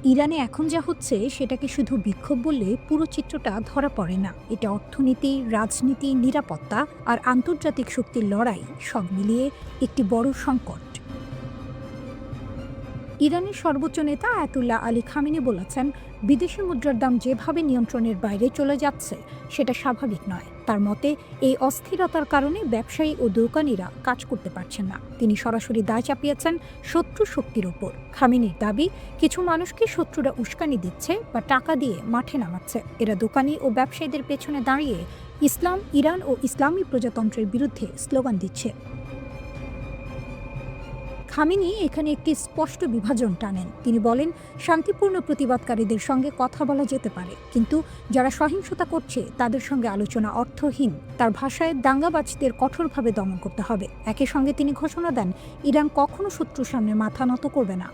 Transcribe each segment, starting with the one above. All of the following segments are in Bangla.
ইরানে এখন যা হচ্ছে সেটাকে শুধু বিক্ষোভ বললে পুরো চিত্রটা ধরা পড়ে না। এটা অর্থনীতি, রাজনীতি, নিরাপত্তা আর আন্তর্জাতিক শক্তির লড়াই সব মিলিয়ে একটি বড় সংকট। ইরানের সর্বোচ্চ নেতা আয়াতুল্লাহ আলী খামেনি বলেছেন, বিদেশি মুদ্রার দাম যেভাবে নিয়ন্ত্রণের বাইরে চলে যাচ্ছে সেটা স্বাভাবিক নয়। তার মতে, এই অস্থিরতার কারণে ব্যবসায়ী ও দোকানিরা কাজ করতে পারছেন না। তিনি সরাসরি দায় চাপিয়েছেন শত্রু শক্তির ওপর। খামেনির দাবি, কিছু মানুষকে শত্রুরা উস্কানি দিচ্ছে বা টাকা দিয়ে মাঠে নামাচ্ছে। এরা দোকানি ও ব্যবসায়ীদের পেছনে দাঁড়িয়ে ইসলাম, ইরান ও ইসলামী প্রজাতন্ত্রের বিরুদ্ধে স্লোগান দিচ্ছে। খামেনি এখানে একটি স্পষ্ট বিভাজন টানেন। তিনি বলেন, শান্তিপূর্ণ প্রতিবাদকারীদের সঙ্গে কথা বলা যেতে পারে, কিন্তু যারা সহিংসতা করছে তাদের সঙ্গে আলোচনা অর্থহীন। তার ভাষায়, দাঙ্গাবাজদের কঠোরভাবে দমন করতে হবে। একই সঙ্গে তিনি ঘোষণা দেন, ইরান কখনো শত্রুর সামনে মাথা নত করবে না।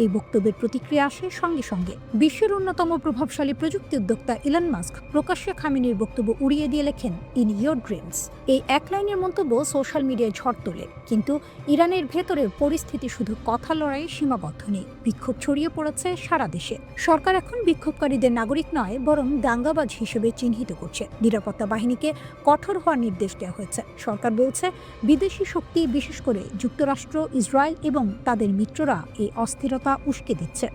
এই বক্তব্যের প্রতিক্রিয়া আসে সঙ্গে সঙ্গে। বিশ্বের অন্যতম প্রভাবশালী প্রযুক্তি উদ্যোক্তা ইলন মাস্ক প্রকাশ্যে খামেনির বক্তব্য উড়িয়ে দিয়ে লেখেন, ইন ইয়োর ড্রিমস। এই এক লাইনের মন্তব্য সোশ্যাল মিডিয়ায় ঝড় তোলে। কিন্তু ইরানের ভেতরে পরিস্থিতি শুধু কথা লড়াইয়ে সীমাবদ্ধ নেই। বিক্ষোভ ছড়িয়ে পড়েছে সারা দেশে। সরকার এখন বিক্ষোভকারীদের নাগরিক নয়, বরং দাঙ্গাবাজ হিসেবে চিহ্নিত করছে। নিরাপত্তা বাহিনীকে কঠোর হওয়ার নির্দেশ দেওয়া হয়েছে। সরকার বলছে, বিদেশি শক্তি, বিশেষ করে যুক্তরাষ্ট্র, ইসরায়েল এবং তাদের মিত্ররা এই অস্থিরতা উস্কে দিচ্ছে।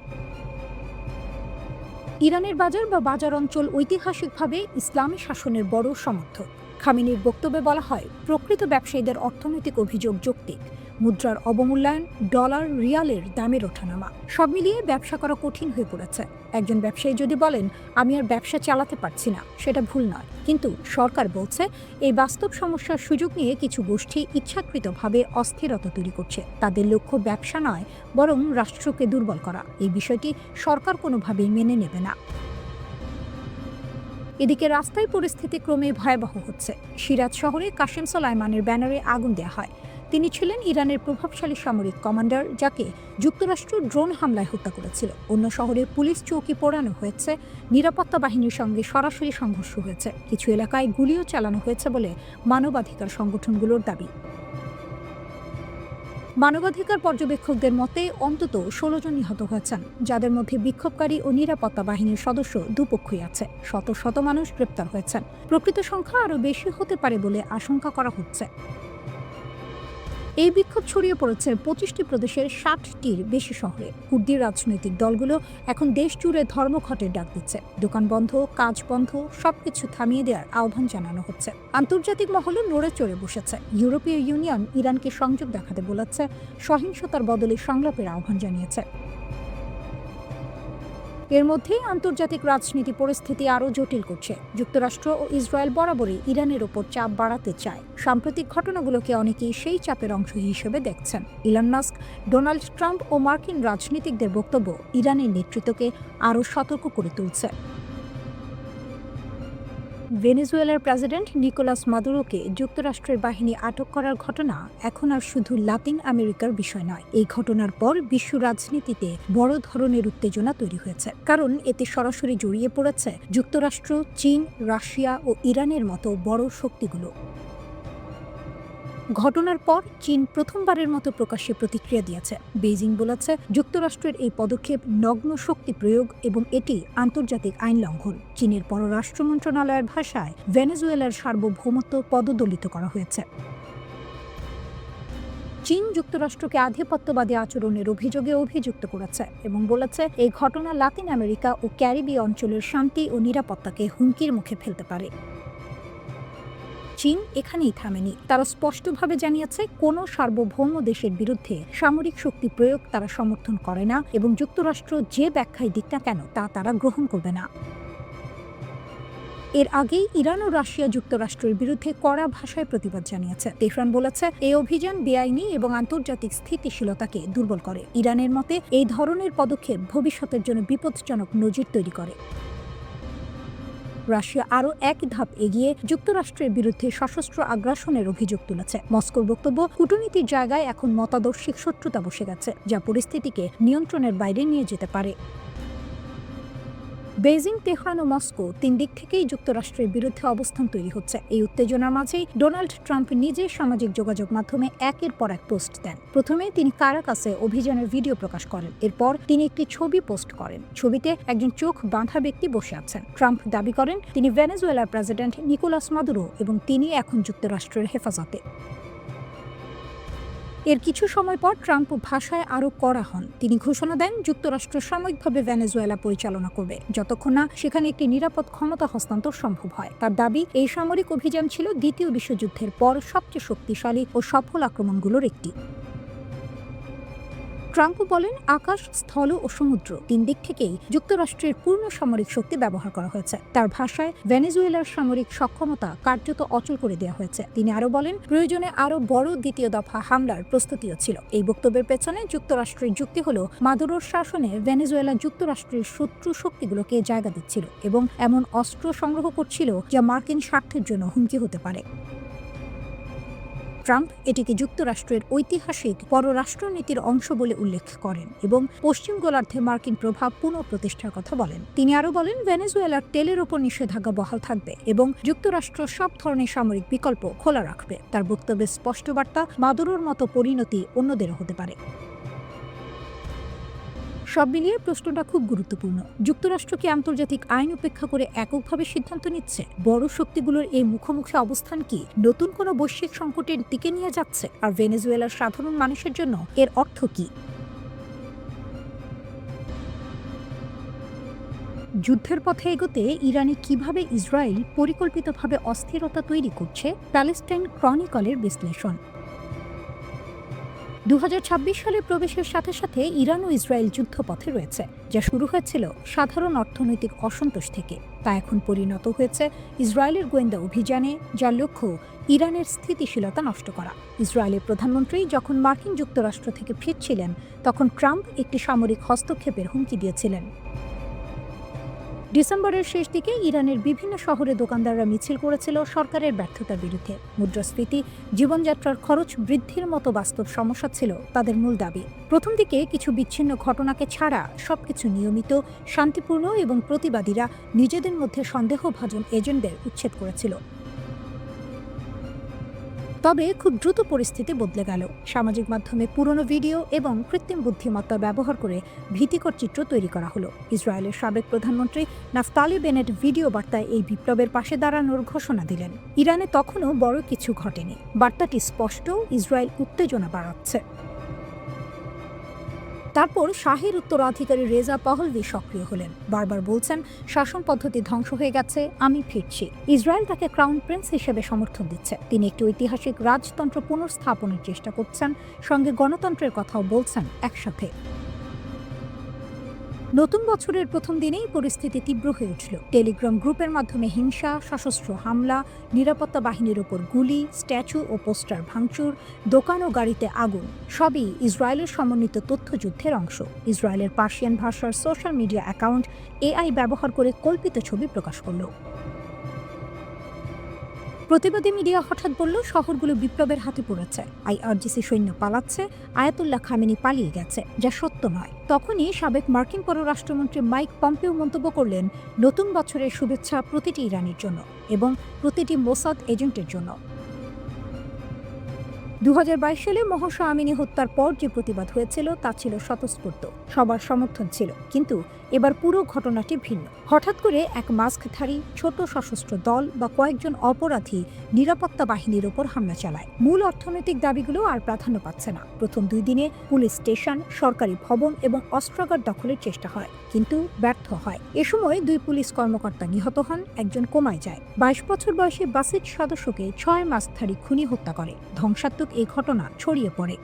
ইরানের বাজার বা বাজার অঞ্চল ঐতিহাসিকভাবে ইসলামী শাসনের বড় সমর্থক। খামেনির বক্তব্যে বলা হয়, প্রকৃত ব্যবসায়ীদের অর্থনৈতিক অভিযোগ যৌক্তিক। মুদ্রার অবমূল্যায়ন, ডলার, রিয়ালের দামের ওঠানামা, সব মিলিয়ে ব্যবসা করা কঠিন হয়ে পড়েছে। একজন ব্যবসায়ী যদি বলেন, আমি আর ব্যবসা চালাতে পারছি না, সেটা ভুল নয়। কিন্তু সরকার বলছে, এই বাস্তব সমস্যার সুযোগ নিয়ে কিছু গোষ্ঠী ইচ্ছাকৃতভাবে অস্থিরতা তৈরি করছে। তাদের লক্ষ্য ব্যবসা নয়, বরং রাষ্ট্রকে দুর্বল করা। এই বিষয়টি সরকার কোনোভাবেই মেনে নেবে না। এদিকে রাস্তায় পরিস্থিতি ক্রমে ভয়াবহ হচ্ছে। সিরাজ শহরে কাশেম সোলাইমানের ব্যানারে আগুন দেওয়া হয়। তিনি ছিলেন ইরানের প্রভাবশালী সামরিক কমান্ডার, যাকে যুক্তরাষ্ট্র ড্রোন হামলায় হত্যা করেছিল। অন্য শহরে পুলিশ চৌকি পোড়ানো হয়েছে। নিরাপত্তা বাহিনীর সঙ্গে সরাসরি সংঘর্ষ হয়েছে। কিছু এলাকায় গুলিও চালানো হয়েছে বলে মানবাধিকার সংগঠনগুলোর দাবি। মানবাধিকার পর্যবেক্ষকদের মতে অন্তত ১৬ জন নিহত হয়েছেন, যাদের মধ্যে বিক্ষোভকারী ও নিরাপত্তা বাহিনীর সদস্য দুপক্ষই আছে। শত শত মানুষ গ্রেপ্তার হয়েছেন। প্রকৃত সংখ্যা আরও বেশি হতে পারে বলে আশঙ্কা করা হচ্ছে। এই বিক্ষোভ ছড়িয়ে পড়েছে ২৫টি প্রদেশের ৬০টির বেশি শহরে। কুর্দি রাজনৈতিক দলগুলো এখন দেশ জুড়ে ধর্মঘটের ডাক দিচ্ছে। দোকান বন্ধ, কাজ বন্ধ, সবকিছু থামিয়ে দেওয়ার আহ্বান জানানো হচ্ছে। আন্তর্জাতিক মহলে নড়ে চড়ে বসেছে। ইউরোপীয় ইউনিয়ন ইরানকে সংযোগ দেখাতে বলেছে, সহিংসতার বদলে সংলাপের আহ্বান জানিয়েছে। এর মধ্যেই আন্তর্জাতিক রাজনীতি পরিস্থিতি আরও জটিল করছে। যুক্তরাষ্ট্র ও ইসরায়েল বরাবরই ইরানের ওপর চাপ বাড়াতে চায়। সাম্প্রতিক ঘটনাগুলোকে অনেকেই সেই চাপের অংশ হিসেবে দেখছেন। ইলন মাস্ক, ডোনাল্ড ট্রাম্প ও মার্কিন রাজনীতিকদের বক্তব্য ইরানের নেতৃত্বকে আরও সতর্ক করে তুলছে। ভেনেজুয়েলার প্রেসিডেন্ট নিকোলাস মাদুরোকে যুক্তরাষ্ট্রের বাহিনী আটক করার ঘটনা এখন আর শুধু লাতিন আমেরিকার বিষয় নয়। এই ঘটনার পর বিশ্ব রাজনীতিতে বড় ধরনের উত্তেজনা তৈরি হয়েছে, কারণ এতে সরাসরি জড়িয়ে পড়েছে যুক্তরাষ্ট্র, চীন, রাশিয়া ও ইরানের মতো বড় শক্তিগুলো। ঘটনার পর চীন প্রথমবারের মতো প্রকাশ্যে প্রতিক্রিয়া দিয়েছে। বেইজিং বলেছে, যুক্তরাষ্ট্রের এই পদক্ষেপ নগ্ন শক্তি প্রয়োগ এবং এটি আন্তর্জাতিক আইন লঙ্ঘন। চীনের পররাষ্ট্র মন্ত্রণালয়ের ভাষায়, ভেনেজুয়েলার সার্বভৌমত্ব পদদলিত করা হয়েছে। চীন যুক্তরাষ্ট্রকে আধিপত্যবাদী আচরণের অভিযোগে অভিযুক্ত করেছে এবং বলেছে, এই ঘটনা লাতিন আমেরিকা ও ক্যারিবীয় অঞ্চলের শান্তি ও নিরাপত্তাকে হুমকির মুখে ফেলতে পারে। চীন এখানেই থামেনি। তারা স্পষ্টভাবে জানিয়েছে, কোনো সার্বভৌম দেশের বিরুদ্ধে সামরিক শক্তি প্রয়োগ তারা সমর্থন করে না এবং যুক্তরাষ্ট্র যে ব্যাখ্যায় দিক না কেন তা তারা গ্রহণ করবে না। এর আগেই ইরান ও রাশিয়া যুক্তরাষ্ট্রের বিরুদ্ধে কড়া ভাষায় প্রতিবাদ জানিয়েছে। তেহরান বলেছে, এই অভিযান বেআইনি এবং আন্তর্জাতিক স্থিতিশীলতাকে দুর্বল করে। ইরানের মতে, এই ধরনের পদক্ষেপ ভবিষ্যতের জন্য বিপজ্জনক নজির তৈরি করে। রাশিয়া আরও এক ধাপ এগিয়ে যুক্তরাষ্ট্রের বিরুদ্ধে সশস্ত্র আগ্রাসনের অভিযোগ তুলেছে। মস্কোর বক্তব্য, কূটনীতির জায়গায় এখন মতাদর্শিক শত্রুতা বসে গেছে, যা পরিস্থিতিকে নিয়ন্ত্রণের বাইরে নিয়ে যেতে পারে। বেইজিং, তেহরান ও মস্কো তিন দিক থেকেই যুক্তরাষ্ট্রের বিরুদ্ধে অবস্থান তৈরি হচ্ছে। এই উত্তেজনার মাঝেই ডোনাল্ড ট্রাম্প নিজে সামাজিক যোগাযোগ মাধ্যমে একের পর এক পোস্ট দেন। প্রথমে তিনি কারাকাসে অভিযানের ভিডিও প্রকাশ করেন। এরপর তিনি একটি ছবি পোস্ট করেন। ছবিতে একজন চোখ বাঁধা ব্যক্তি বসে আছেন। ট্রাম্প দাবি করেন তিনি ভেনেজুয়েলার প্রেসিডেন্ট নিকোলাস মাদুরো এবং তিনি এখন যুক্তরাষ্ট্রের হেফাজতে। এর কিছু সময় পর ট্রাম্প ভাষায় আরও কড়া হন। তিনি ঘোষণা দেন যুক্তরাষ্ট্র সাময়িকভাবে ভেনেজুয়েলা পরিচালনা করবে যতক্ষণ না সেখানে একটি নিরাপদ ক্ষমতা হস্তান্তর সম্ভব হয়। তার দাবি, এই সামরিক অভিযান ছিল দ্বিতীয় বিশ্বযুদ্ধের পর সবচেয়ে শক্তিশালী ও সফল আক্রমণগুলোর একটি। ট্রাম্প বলেন, আকাশ, স্থল ও সমুদ্র তিন দিক থেকেই যুক্তরাষ্ট্রের পূর্ণ সামরিক শক্তি ব্যবহার করা হয়েছে। তার ভাষায়, ভেনেজুয়েলার সামরিক সক্ষমতা কার্যত অচল করে দেওয়া হয়েছে। তিনি আরও বলেন, প্রয়োজনে আরও বড় দ্বিতীয় দফা হামলার প্রস্তুতিও ছিল। এই বক্তব্যের পেছনে যুক্তরাষ্ট্রের যুক্তি হল, মাদুরোর শাসনে ভেনেজুয়েলা যুক্তরাষ্ট্রের শত্রু শক্তিগুলোকে জায়গা দিচ্ছিল এবং এমন অস্ত্র সংগ্রহ করছিল যা মার্কিন স্বার্থের জন্য হুমকি হতে পারে। ট্রাম্প এটিকে যুক্তরাষ্ট্রের ঐতিহাসিক পররাষ্ট্রনীতির অংশ বলে উল্লেখ করেন এবং পশ্চিম গোলার্ধে মার্কিন প্রভাব পুনঃপ্রতিষ্ঠার কথা বলেন। তিনি আরও বলেন, ভেনেজুয়েলার তেলের ওপর নিষেধাজ্ঞা বহাল থাকবে এবং যুক্তরাষ্ট্র সব ধরনের সামরিক বিকল্প খোলা রাখবে। তার বক্তব্যের স্পষ্ট বার্তা, মাদুরোর মতো পরিণতি অন্যদেরও হতে পারে। সব মিলিয়ে প্রশ্নটা খুব গুরুত্বপূর্ণ। যুক্তরাষ্ট্র কি আন্তর্জাতিক আইন উপেক্ষা করে এককভাবে সিদ্ধান্ত নিচ্ছে? বড় শক্তিগুলোর এই মুখোমুখি অবস্থান কি নতুন কোনো বৈশ্বিক সংকটের দিকে নিয়ে যাচ্ছে? আর ভেনেজুয়েলার সাধারণ মানুষের জন্য এর অর্থ কি? যুদ্ধের পথে এগোতে ইরানে কিভাবে ইসরায়েল পরিকল্পিতভাবে অস্থিরতা তৈরি করছে, প্যালেস্টাইন ক্রনিকলের বিশ্লেষণ। 2026 সালে প্রবেশের সাথে সাথে ইরান ও ইসরায়েল যুদ্ধপথে রয়েছে, যা শুরু হয়েছিল সাধারণ অর্থনৈতিক অসন্তোষ থেকে। তা এখন পরিণত হয়েছে ইসরায়েলের গোয়েন্দা অভিযানে, যার লক্ষ্য ইরানের স্থিতিশীলতা নষ্ট করা। ইসরায়েলের প্রধানমন্ত্রী যখন মার্কিন যুক্তরাষ্ট্র থেকে ফিরছিলেন, তখন ট্রাম্প একটি সামরিক হস্তক্ষেপের হুমকি দিয়েছিলেন। ডিসেম্বরের শেষ দিকে ইরানের বিভিন্ন শহরে দোকানদাররা মিছিল করেছিল সরকারের ব্যর্থতার বিরুদ্ধে। মুদ্রাস্ফীতি, জীবনযাত্রার খরচ বৃদ্ধির মতো বাস্তব সমস্যা ছিল তাদের মূল দাবি। প্রথম দিকে কিছু বিচ্ছিন্ন ঘটনাকে ছাড়া সবকিছু নিয়মিত, শান্তিপূর্ণ এবং প্রতিবাদীরা নিজেদের মধ্যে সন্দেহভাজন এজেন্টদের উচ্ছেদ করেছিল। তবে খুব দ্রুত পরিস্থিতি বদলে গেল। সামাজিক মাধ্যমে পুরনো ভিডিও এবং কৃত্রিম বুদ্ধিমত্তা ব্যবহার করে ভীতিকর চিত্র তৈরি করা হলো। ইসরায়েলের সাবেক প্রধানমন্ত্রী নাফতালি বেনেট ভিডিও বার্তায় এই বিপ্লবের পাশে দাঁড়ানোর ঘোষণা দিলেন। ইরানে তখনও বড় কিছু ঘটেনি। বার্তাটি স্পষ্ট, ইসরায়েল উত্তেজনা বাড়াচ্ছে। তারপর শাহের উত্তরাধিকারী রেজা পাহলভি সক্রিয় হলেন। বারবার বলছেন, শাসন পদ্ধতি ধ্বংস হয়ে গেছে, আমি ফিরছি। ইসরায়েল তাকে ক্রাউন প্রিন্স হিসেবে সমর্থন দিচ্ছে। তিনি একটি ঐতিহাসিক রাজতন্ত্র পুনর্স্থাপনের চেষ্টা করছেন, সঙ্গে গণতন্ত্রের কথাও বলছেন একসাথে। নতুন বছরের প্রথম দিনেই পরিস্থিতি তীব্র হয়ে উঠল। টেলিগ্রাম গ্রুপের মাধ্যমে হিংসা, সশস্ত্র হামলা, নিরাপত্তা বাহিনীর ওপর গুলি, স্ট্যাচু ও পোস্টার ভাঙচুর, দোকান ও গাড়িতে আগুন, সবই ইসরায়েলের সমন্বিত তথ্যযুদ্ধের অংশ। ইসরায়েলের পার্সিয়ান ভাষার সোশ্যাল মিডিয়া অ্যাকাউন্ট এআই ব্যবহার করে কল্পিত ছবি প্রকাশ করল। প্রতিবাদী মিডিয়া হঠাৎ বলল, শহরগুলো বিপ্লবের হাতে পড়েছে, আইআরজিসি সৈন্য পালাচ্ছে, আয়াতুল্লাহ খামেনি পালিয়ে গেছে, যা সত্য নয়। তখনই সাবেক মার্কিন পররাষ্ট্রমন্ত্রী মাইক পম্পেও মন্তব্য করলেন, নতুন বছরের শুভেচ্ছা প্রতিটি ইরানির জন্য এবং প্রতিটি মোসাদ এজেন্টের জন্য। 2022 সালে মহসা আমিনি হত্যার পর যে প্রতিবাদ হয়েছিল তা ছিল স্বতঃস্ফূর্ত, সবার সমর্থন ছিল। কিন্তু এবার পুরো ঘটনাটি ভিন্ন। হঠাৎ করে এক মাস্কধারী ছোট সশস্ত্র দল বা কয়েকজন অপরাধী নিরাপত্তা বাহিনীর ওপর হামলা চালায়। মূল অর্থনৈতিক দাবিগুলো আর প্রাধান্য পাচ্ছে না। প্রথম 2 দিনে পুলিশ স্টেশন, সরকারি ভবন এবং অস্ত্রাগার দখলের চেষ্টা হয়, কিন্তু ব্যর্থ হয়। এ সময় 2 পুলিশ কর্মকর্তা নিহত হন, একজন কোমায় যায়। 22 বছর বয়সী বাসিজ সদস্যকে 6 মাস্কধারী খুনি হত্যা করে। ধ্বংসাত্মক এই ঘটনা ছড়িয়ে পড়ে।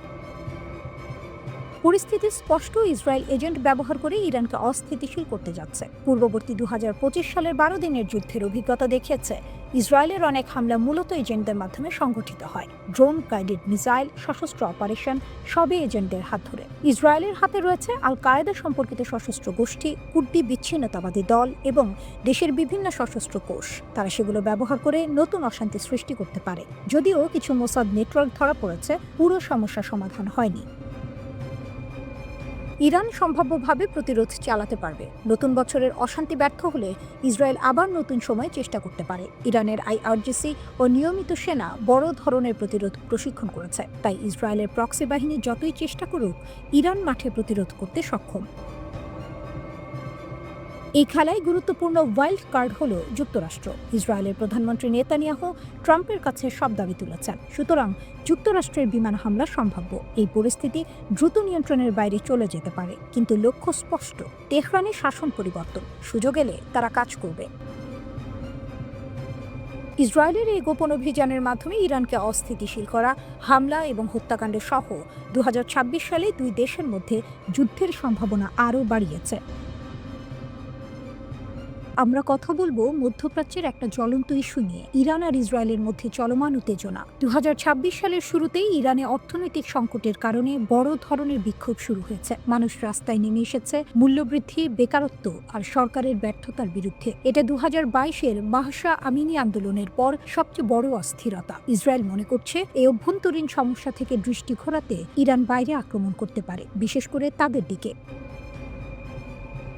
পরিস্থিতি স্পষ্ট, ইসরায়েল এজেন্ট ব্যবহার করে ইরানকে অস্থিতিশীল করতে যাচ্ছে। পূর্ববর্তী 2025 সালের 12 দিনের যুদ্ধের অভিজ্ঞতা দেখিয়েছে, ইসরায়েলের অনেক হামলা মূলত এজেন্টদের মাধ্যমে সংগঠিত হয়। ড্রোন, গাইডেড মিসাইল, সশস্ত্র অপারেশন সবই এজেন্টদের হাত ধরে। ইসরায়েলের হাতে রয়েছে আল কায়েদা সম্পর্কিত সশস্ত্র গোষ্ঠী, কুর্দি বিচ্ছিন্নতাবাদী দল এবং দেশের বিভিন্ন সশস্ত্র কোষ। তারা সেগুলো ব্যবহার করে নতুন অশান্তি সৃষ্টি করতে পারে। যদিও কিছু মোসাদ নেটওয়ার্ক ধরা পড়েছে, পুরো সমস্যা সমাধান হয়নি। ইরান সম্ভাব্যভাবে প্রতিরোধ চালাতে পারবে। নতুন বছরের অশান্তি ব্যর্থ হলে ইসরায়েল আবার নতুন সময় চেষ্টা করতে পারে। ইরানের আইআরজিসি ও নিয়মিত সেনা বড় ধরনের প্রতিরোধ প্রশিক্ষণ করেছে, তাই ইসরায়েলের প্রক্সি বাহিনী যতই চেষ্টা করুক, ইরান মাঠে প্রতিরোধ করতে সক্ষম। এই খেলায় গুরুত্বপূর্ণ ওয়াইল্ড কার্ড হল যুক্তরাষ্ট্র। ইসরায়েলের প্রধানমন্ত্রী নেতানিয়াহু ট্রাম্পের কাছে সব দাবি তুলেছেন, সুতরাং যুক্তরাষ্ট্রের বিমান হামলা সম্ভাব্য। এই পরিস্থিতি দ্রুত নিয়ন্ত্রণের বাইরে চলে যেতে পারে, কিন্তু লক্ষ্য স্পষ্ট: তেহরানে শাসন পরিবর্তন। সুযোগ এলে তারা কাজ করবে। ইসরায়েলের এই গোপন অভিযানের মাধ্যমে ইরানকে অস্থিতিশীল করা, হামলা এবং হত্যাকাণ্ড সহ 2026 সালে দুই দেশের মধ্যে যুদ্ধের সম্ভাবনা আরও বাড়িয়েছে। আমরা কথা বলবো মধ্যপ্রাচ্যের একটা জ্বলন্ত ইস্যু নিয়ে, ইরান আর ইসরায়েলের মধ্যে চলমান উত্তেজনা। 2026 সালের শুরুতেই ইরানে অর্থনৈতিক সংকটের কারণে বড় ধরনের বিক্ষোভ শুরু হয়েছে। মানুষ রাস্তায় নেমে এসেছে মূল্যবৃদ্ধি, বেকারত্ব আর সরকারের ব্যর্থতার বিরুদ্ধে। এটা 2022-এর মাহসা আমিনি আন্দোলনের পর সবচেয়ে বড় অস্থিরতা। ইসরায়েল মনে করছে এই অভ্যন্তরীণ সমস্যা থেকে দৃষ্টি ঘোরাতে ইরান বাইরে আক্রমণ করতে পারে, বিশেষ করে তাদের দিকে।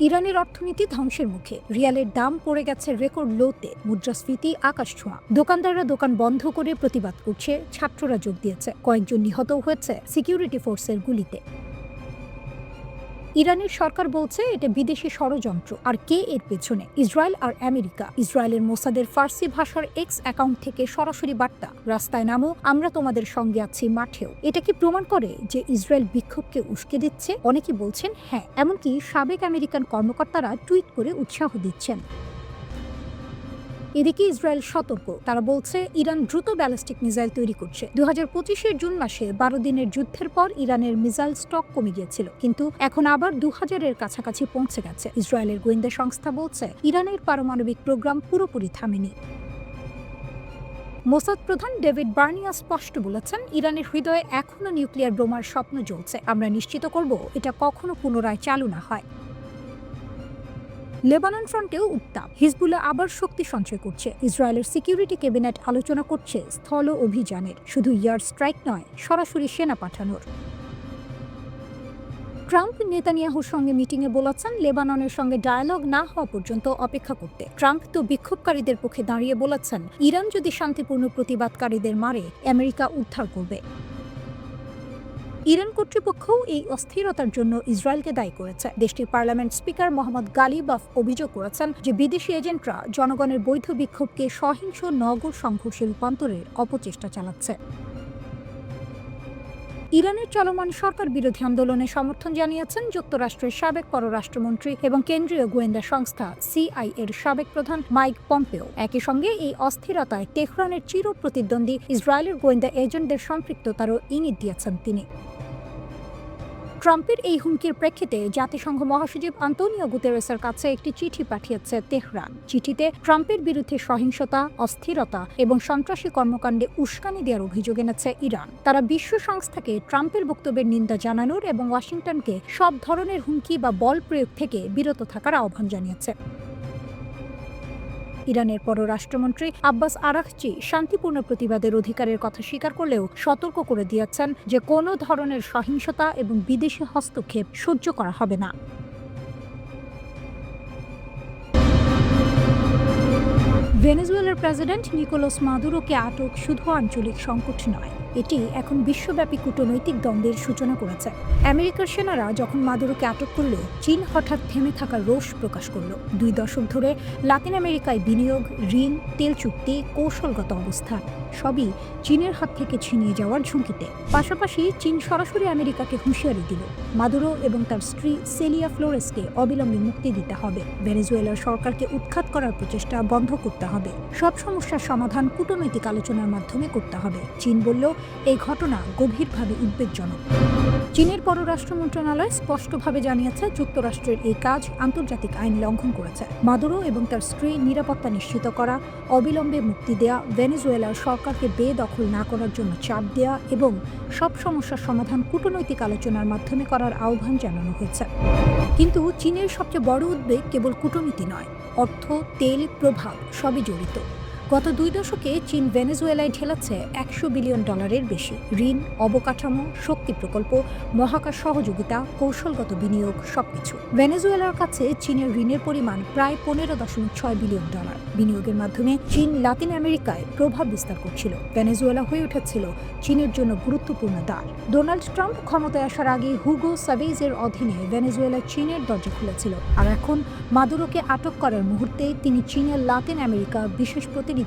ইরানের অর্থনীতি ধ্বংসের মুখে, রিয়ালের দাম পড়ে গেছে রেকর্ড লোতে, মুদ্রাস্ফীতি আকাশ ছোঁয়া। দোকানদাররা দোকান বন্ধ করে প্রতিবাদ করছে, ছাত্ররা যোগ দিয়েছে, কয়েকজন নিহতও হয়েছে সিকিউরিটি ফোর্সের গুলিতে। ইরানের সরকার বলছে এটা বিদেশি ষড়যন্ত্র। আর কে এর পেছনে? ইসরায়েল আর আমেরিকা। ইসরায়েলের মোসাদের ফার্সি ভাষার এক্স অ্যাকাউন্ট থেকে সরাসরি বার্তা: রাস্তায় নামো, আমরা তোমাদের সঙ্গে আছি মাঠেও। এটা কি প্রমাণ করে যে ইসরায়েল বিক্ষোভকে উস্কে দিচ্ছে? অনেকে বলছেন হ্যাঁ, এমনকি সাবেক আমেরিকান কর্মকর্তারা টুইট করে উৎসাহ দিচ্ছেন। এদিকে ইসরায়েল সতর্ক। তারা বলছে ইরান দ্রুত ব্যালিস্টিক মিসাইল তৈরি করছে। 2025-এর জুন মাসে 12 দিনের যুদ্ধের পর ইরানের মিসাইল স্টক কমে গিয়েছিল, কিন্তু এখন আবার 2000-এর কাছাকাছি পৌঁছে গেছে। ইসরায়েলের গোয়েন্দা সংস্থা বলছে ইরানের পারমাণবিক প্রোগ্রাম পুরোপুরি থামেনি। মোসাদ প্রধান ডেভিড বার্নিয়া স্পষ্ট বলেছেন, ইরানের হৃদয়ে এখনো নিউক্লিয়ার বোমার স্বপ্ন জ্বলছে। আমরা নিশ্চিত করব এটা কখনো পুনরায় চালু না হয়। লেবানন ফ্রন্টেও উত্তাপ। হিজবুল্লাহ আবার শক্তি সঞ্চয় করছে। ইসরায়েলের সিকিউরিটি ক্যাবিনেট আলোচনা করছে স্থল অভিযানের, শুধু এয়ার স্ট্রাইক নয়, সরাসরি সেনা পাঠানোর। ট্রাম্প নেতানিয়াহুর সঙ্গে মিটিংয়ে বলেছেন লেবাননের সঙ্গে ডায়ালগ না হওয়া পর্যন্ত অপেক্ষা করতে। ট্রাম্প তো বিক্ষোভকারীদের পক্ষে দাঁড়িয়ে বলেছেন, ইরান যদি শান্তিপূর্ণ প্রতিবাদকারীদের মারে, আমেরিকা উদ্ধার করবে। ইরান কর্তৃপক্ষও এই অস্থিরতার জন্য ইসরায়েলকে দায়ী করেছে। দেশটির পার্লামেন্ট স্পিকার মোহাম্মদ গালিবাফ অভিযোগ করেছেন যে বিদেশি এজেন্টরা জনগণের বৈধ বিক্ষোভকে সহিংস নগর সংঘর্ষে রূপান্তরের অপচেষ্টা চালাচ্ছে। ইরানের চলমান সরকার বিরোধী আন্দোলনে সমর্থন জানিয়েছেন যুক্তরাষ্ট্রের সাবেক পররাষ্ট্রমন্ত্রী এবং কেন্দ্রীয় গোয়েন্দা সংস্থা CIA-এর সাবেক প্রধান মাইক পম্পেও। একই সঙ্গে এই অস্থিরতায় তেহরানের চির প্রতিদ্বন্দ্বী ইসরায়েলের গোয়েন্দা এজেন্টদের সম্পৃক্ততারও ইঙ্গিত দিয়েছেন তিনি। ট্রাম্পের এই হুমকির প্রেক্ষিতে জাতিসংঘ মহাসচিব আন্তোনিও গুতেরেসের কাছে একটি চিঠি পাঠিয়েছে তেহরান। চিঠিতে ট্রাম্পের বিরুদ্ধে সহিংসতা, অস্থিরতা এবং সন্ত্রাসী কর্মকাণ্ডে উস্কানি দেওয়ার অভিযোগ এনেছে ইরান। তারা বিশ্ব সংস্থাকে ট্রাম্পের বক্তব্যের নিন্দা জানানোর এবং ওয়াশিংটনকে সব ধরনের হুমকি বা বল প্রয়োগ থেকে বিরত থাকার আহ্বান জানিয়েছে। ইরানের পররাষ্ট্রমন্ত্রী আব্বাস আরাগচি শান্তিপূর্ণ প্রতিবাদের অধিকারের কথা স্বীকার করলেও সতর্ক করে দিয়েছেন যে কোনো ধরনের সহিংসতা এবং বিদেশি হস্তক্ষেপ সহ্য করা হবে না। ভেনেজুয়েলার প্রেসিডেন্ট নিকোলাস মাদুরোকে আটক শুধু আঞ্চলিক সংকট নয়, এটি এখন বিশ্বব্যাপী কূটনৈতিক দ্বন্দ্বের সূচনা করেছে। আমেরিকার সেনারা যখন মাদুরোকে আটক করল, চীন হঠাৎ থেমে থাকার রোষ প্রকাশ করল। 2 দশক ধরে লাতিন আমেরিকায় বিনিয়োগ, ঋণ, তেল চুক্তি, কৌশলগত অবস্থান সবই চীনের হাত থেকে ছিনিয়ে যাওয়ার ঝুঁকিতে। পাশাপাশি চীন সরাসরি আমেরিকাকে হুঁশিয়ারি দিল, মাদুরো এবং তার স্ত্রী সেলিয়া ফ্লোরেসকে অবিলম্বে মুক্তি দিতে হবে। ভেনেজুয়েলার সরকারকে উৎখাত করার প্রচেষ্টা বন্ধ করতে হবে। সব সমস্যার সমাধান কূটনৈতিক আলোচনার মাধ্যমে করতে হবে। চীন বলল, এই ঘটনা গভীরভাবে উদ্বেগজনক। চীনের পররাষ্ট্র মন্ত্রণালয় স্পষ্টভাবে জানিয়েছে, যুক্তরাষ্ট্রের এই কাজ আন্তর্জাতিক আইন লঙ্ঘন করেছে। মাদুরো এবং তার স্ত্রী নিরাপত্তা নিশ্চিত করা, অবিলম্বে মুক্তি দেয়া, ভেনেজুয়েলার সরকারকে বেদখল না করার জন্য চাপ দেয়া এবং সব সমস্যার সমাধান কূটনৈতিক আলোচনার মাধ্যমে করার আহ্বান জানানো হয়েছে। কিন্তু চীনের সবচেয়ে বড় উদ্বেগ কেবল কূটনীতি নয়, অর্থ, তেল, প্রভাব সবই জড়িত। গত 2 দশকে চীন ভেনেজুয়েলায় ঢেলেছে $100 বিলিয়ন বেশি। ঋণ, অবকাঠামো, শক্তি প্রকল্প, মহাকাশ সহযোগিতা, কৌশলগত বিনিয়োগ সবকিছু। ভেনেজুয়েলার কাছে চীনের ঋণের পরিমাণ প্রায় $15.6 বিলিয়ন। বিনিয়োগের মাধ্যমে চীন লাতিন আমেরিকায় প্রভাব বিস্তার করছিল। ভেনেজুয়েলা হয়ে উঠেছিল চীনের জন্য গুরুত্বপূর্ণ দ্বার। ডোনাল্ড ট্রাম্প ক্ষমতায় আসার আগে হুগো চাভেজের অধীনে ভেনেজুয়েলা চীনের দরজা খুলেছিল, আর এখন মাদুরোকে আটক করার মুহূর্তে তিনি চীনের লাতিন আমেরিকা বিশেষ প্রতিনিধি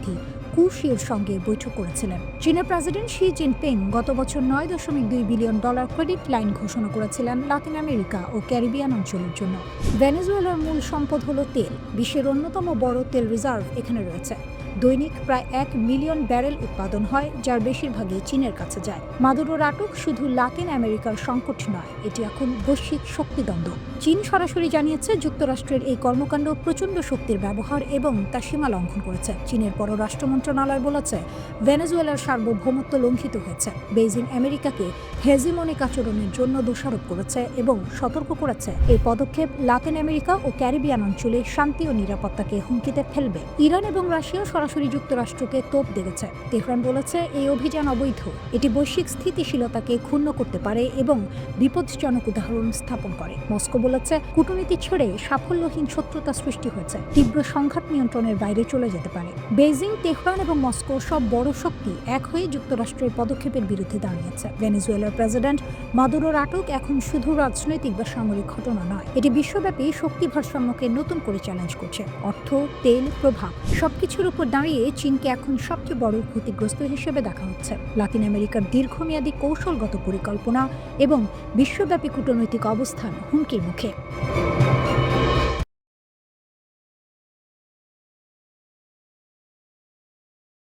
কু শির সঙ্গে বৈঠক করেছিলেন। চীনের প্রেসিডেন্ট শি জিনপিং গত বছর $9.2 বিলিয়ন ক্রেডিট লাইন ঘোষণা করেছিলেন লাতিন আমেরিকা ও ক্যারিবিয়ান অঞ্চলের জন্য। ভেনেজুয়েলার মূল সম্পদ হল তেল। বিশ্বের অন্যতম বড় তেল রিজার্ভ এখানে রয়েছে। দৈনিক প্রায় 1 মিলিয়ন ব্যারেল উৎপাদন হয়, যার বেশিরভাগই চীনের কাছে যায়। মাদুরোর আটক শুধু লাতিন আমেরিকার সংকট নয়, এটি এখন বৈশ্বিক শক্তিদ্বন্দ্ব। চীন সরাসরি জানিয়েছে যুক্তরাষ্ট্রের এই কর্মকাণ্ড প্রচণ্ড শক্তির ব্যবহার এবং তা সীমা লঙ্ঘন করেছে। চীনের পররাষ্ট্র মন্ত্রণালয় বলেছে ভেনেজুয়েলার সার্বভৌমত্ব লঙ্ঘিত হয়েছে। বেইজিং আমেরিকাকে হেজিমনিক আচরণের জন্য দোষারোপ করেছে এবং সতর্ক করেছে এই পদক্ষেপ লাতিন আমেরিকা ও ক্যারিবিয়ান অঞ্চলে শান্তি ও নিরাপত্তাকে হুমকিতে ফেলবে। ইরান এবং রাশিয়া সরাসরি যুক্তরাষ্ট্রকে তোপ দেবেছে। তেহরান বলেছে এই অভিযান অবৈধ, এটি বৈশ্বিক স্থিতিশীলতাকে ক্ষুণ্ণ করতে পারে এবং বিপজ্জনক উদাহরণ স্থাপন করে। মস্কো বলেছে কূটনীতি ছেড়ে সাফল্যহীন শত্রুতা সৃষ্টি হয়েছে, তীব্র সংঘাত নিয়ন্ত্রণের বাইরে চলে যেতে পারে। বেইজিং, তেহরান এবং মস্কো সব বড় শক্তি এক হয়ে যুক্তরাষ্ট্রের পদক্ষেপের বিরুদ্ধে দাঁড়িয়েছে। ভেনেজুয়েলার প্রেসিডেন্ট মাদুরোর আটক এখন শুধু রাজনৈতিক বা সামরিক ঘটনা নয়, এটি বিশ্বব্যাপী শক্তি ভারসাম্যকে নতুন করে চ্যালেঞ্জ করছে। অর্থ, তেল, প্রভাব সবকিছুর উপর দাঁড়িয়ে চীনকে এখন সবচেয়ে বড় ক্ষতিগ্রস্ত হিসেবে দেখা হচ্ছে। লাতিন আমেরিকার দীর্ঘমেয়াদী কৌশলগত পরিকল্পনা এবং বিশ্বব্যাপী কূটনৈতিক অবস্থান হুমকির মুখে।